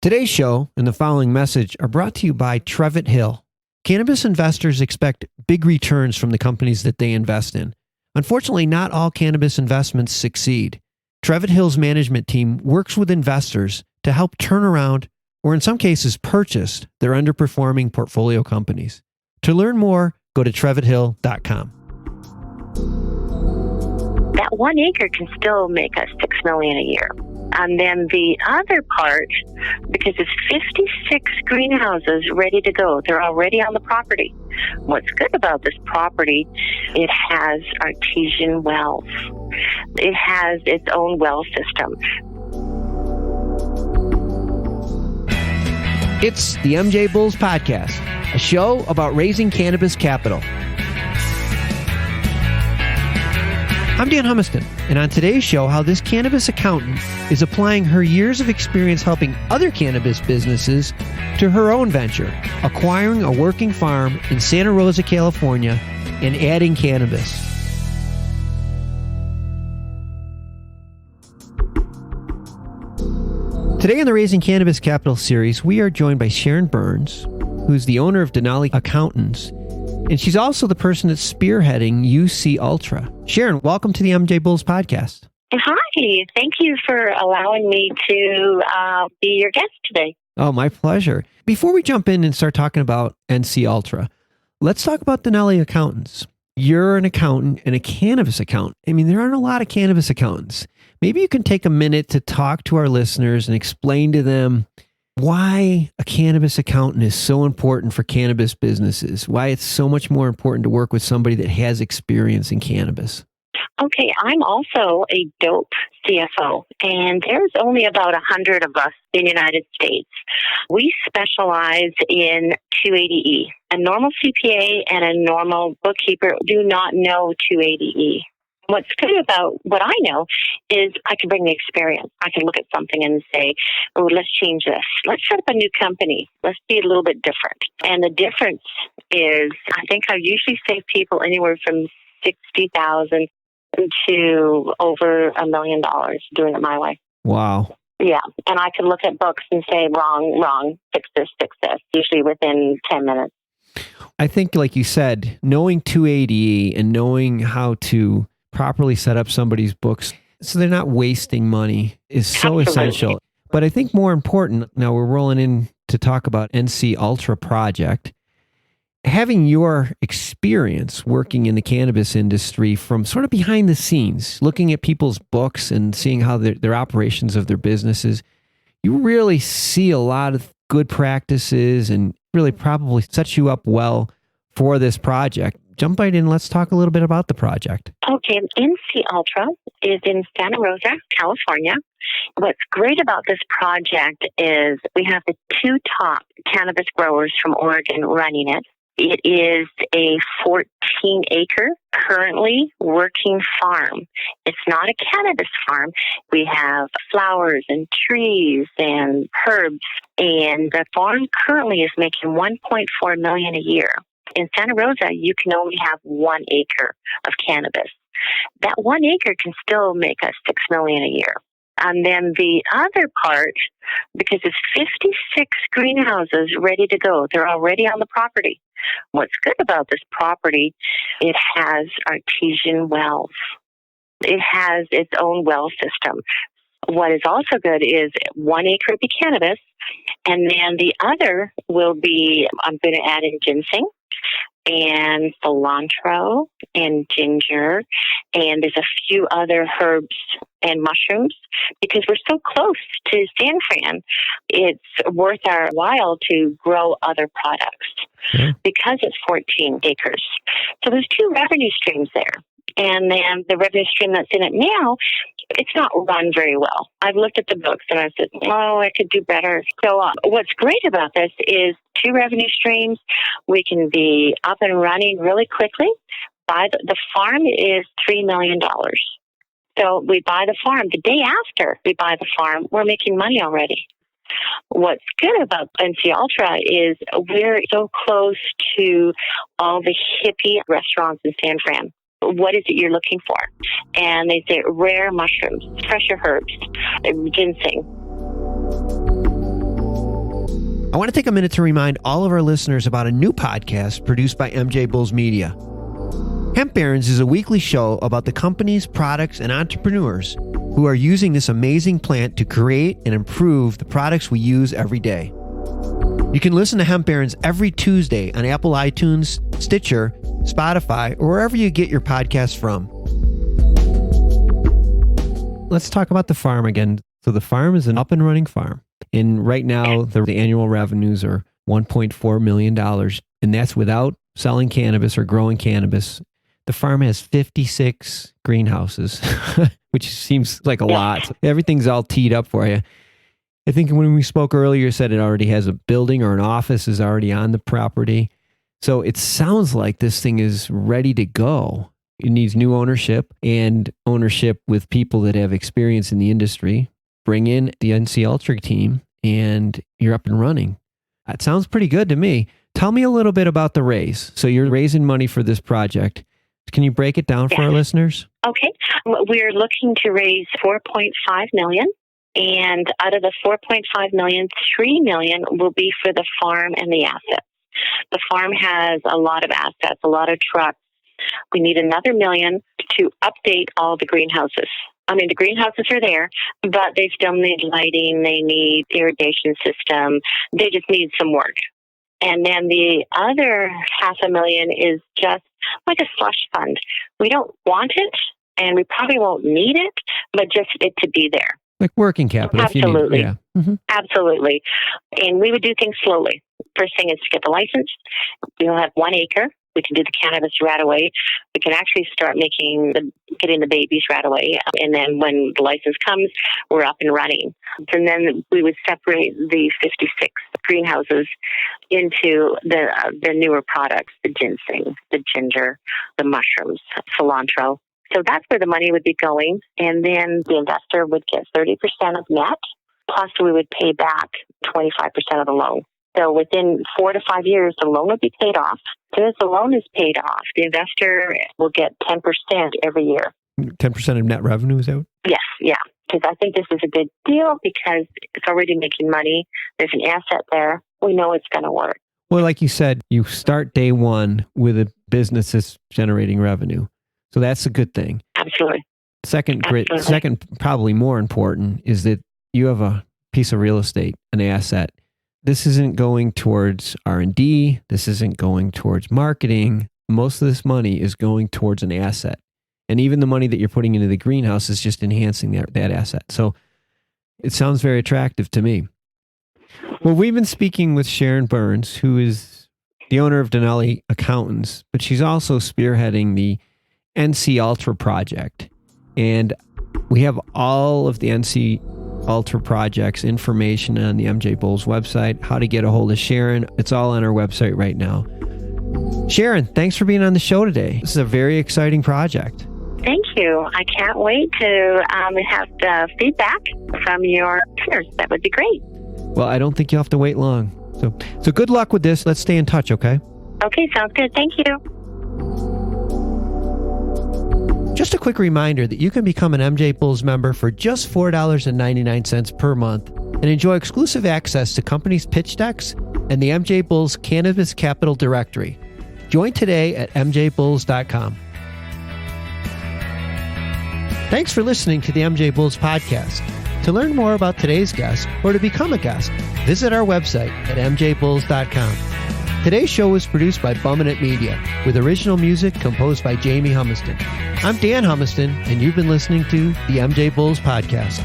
Today's show and the following message are brought to you by Trevitt Hill. Cannabis investors expect big returns from the companies that they invest in. Unfortunately, not all cannabis investments succeed. Trevitt Hill's management team works with investors to help turn around, or in some cases purchase, their underperforming portfolio companies. To learn more, go to TrevittHill.com. That 1 acre can still make us $6 million a year. And then the other part, because it's 56 greenhouses ready to go. They're already on the property. What's good about this property, it has artesian wells. It has its own well system. It's the MJBulls podcast, a show about raising cannabis capital. I'm Dan Humiston, and on today's show, how this cannabis accountant is applying her years of experience helping other cannabis businesses to her own venture, acquiring a working farm in Santa Rosa, California, and adding cannabis. Today in the Raising Cannabis Capital series, we are joined by Sharon Burns, who's the owner of Denali Accountants, and she's also the person that's spearheading NC Ultra. Sharon, welcome to the MJBulls podcast. Hi, thank you for allowing me to be your guest today. Oh, my pleasure. Before we jump in and start talking about NC Ultra, let's talk about Denali Accountants. You're an accountant and a cannabis accountant. I mean, there aren't a lot of cannabis accountants. Maybe you can take a minute to talk to our listeners and explain to them why a cannabis accountant is so important for cannabis businesses, why it's so much more important to work with somebody that has experience in cannabis. Okay, I'm also a dope CFO, and there's only about 100 of us in the United States. We specialize in 280E. A normal CPA and a normal bookkeeper do not know 280E. What's good about what I know is I can bring the experience. I can look at something and say, oh, let's change this. Let's set up a new company. Let's be a little bit different. And the difference is, I think I usually save people anywhere from $60,000 to over $1 million doing it my way. Wow. Yeah. And I can look at books and say, wrong, fix this, usually within 10 minutes. I think, like you said, knowing 280E and knowing how to properly set up somebody's books so they're not wasting money is so essential. But I think more important, now we're rolling in to talk about NC Ultra project. Having your experience working in the cannabis industry from sort of behind the scenes, looking at people's books and seeing how their operations of their businesses, you really see a lot of good practices and really probably sets you up well for this project. Jump right in. Let's talk a little bit about the project. Okay. NC Ultra is in Santa Rosa, California. What's great about this project is we have the 2 top cannabis growers from Oregon running it. It is a 14-acre currently working farm. It's not a cannabis farm. We have flowers and trees and herbs, and the farm currently is making $1.4 million a year. In Santa Rosa, you can only have 1 acre of cannabis. That 1 acre can still make us $6 million a year. And then the other part, because it's 56 greenhouses ready to go. They're already on the property. What's good about this property, it has artesian wells. It has its own well system. What is also good is 1 acre will be cannabis, and then the other will be, I'm going to add in ginseng and cilantro and ginger, and there's a few other herbs and mushrooms. Because we're so close to San Fran, it's worth our while to grow other products because it's 14 acres. So there's 2 revenue streams there. And then the revenue stream that's in it now, it's not run very well. I've looked at the books and I said, oh, I could do better. So what's great about this is 2 revenue streams. We can be up and running really quickly. The farm is $3 million. So we buy the farm. The day after we buy the farm, we're making money already. What's good about NC Ultra is we're so close to all the hippie restaurants in San Fran. What is it you're looking for? And they say rare mushrooms, fresher herbs, ginseng. I want to take a minute to remind all of our listeners about a new podcast produced by MJBulls Media. Hemp Barons is a weekly show about the companies, products, and entrepreneurs who are using this amazing plant to create and improve the products we use every day. You can listen to Hemp Barons every Tuesday on Apple iTunes, Stitcher, Spotify, or wherever you get your podcasts from. Let's talk about the farm again. So the farm is an up and running farm. And right now, the annual revenues are $1.4 million. And that's without selling cannabis or growing cannabis. The farm has 56 greenhouses, which seems like a lot. Everything's all teed up for you. I think when we spoke earlier, you said it already has a building or an office is already on the property. So it sounds like this thing is ready to go. It needs new ownership and ownership with people that have experience in the industry. Bring in the NC Ultra team and you're up and running. That sounds pretty good to me. Tell me a little bit about the raise. So you're raising money for this project. Can you break it down for our listeners? Okay. We're looking to raise $4.5 million. And out of the $4.5 million, $3 million will be for the farm and the assets. The farm has a lot of assets, a lot of trucks. We need another $1 million to update all the greenhouses. I mean, the greenhouses are there, but they still need lighting. They need irrigation system. They just need some work. And then the other $500,000 is just like a slush fund. We don't want it, and we probably won't need it, but just it to be there. Like working capital. Absolutely. If you need it. Yeah. Mm-hmm. Absolutely. And we would do things slowly. First thing is to get the license. We'll have 1 acre. We can do the cannabis right away. We can actually start getting the babies right away. And then when the license comes, we're up and running. And then we would separate the 56 greenhouses into the newer products, the ginseng, the ginger, the mushrooms, cilantro. So that's where the money would be going. And then the investor would get 30% of net, plus we would pay back 25% of the loan. So within 4 to 5 years, the loan would be paid off. As soon as the loan is paid off, the investor will get 10% every year. 10% of net revenue is out? Yes, yeah. Because I think this is a good deal because it's already making money. There's an asset there. We know it's going to work. Well, like you said, you start day one with a business that's generating revenue. So that's a good thing. Absolutely. Second, probably more important, is that you have a piece of real estate, an asset. This isn't going towards R&D. This isn't going towards marketing. Most of this money is going towards an asset. And even the money that you're putting into the greenhouse is just enhancing that asset. So it sounds very attractive to me. Well, we've been speaking with Sharon Burns, who is the owner of Denali Accountants, but she's also spearheading the NC Ultra project. And we have all of the NC Ultra projects information on the MJBulls website, how to get a hold of Sharon. It's all on our website right now. Sharon, thanks for being on the show today. This is a very exciting project. Thank you. I can't wait to have the feedback from your peers. That would be great. Well, I don't think you'll have to wait long. So good luck with this. Let's stay in touch, okay? Okay, sounds good. Thank you. Just a quick reminder that you can become an MJBulls member for just $4.99 per month and enjoy exclusive access to companies' pitch decks and the MJBulls Cannabis Capital Directory. Join today at MJBulls.com. Thanks for listening to the MJBulls podcast. To learn more about today's guest or to become a guest, visit our website at MJBulls.com. Today's show was produced by Bumminett Media, with original music composed by Jamie Humiston. I'm Dan Humiston, and you've been listening to the MJBulls podcast.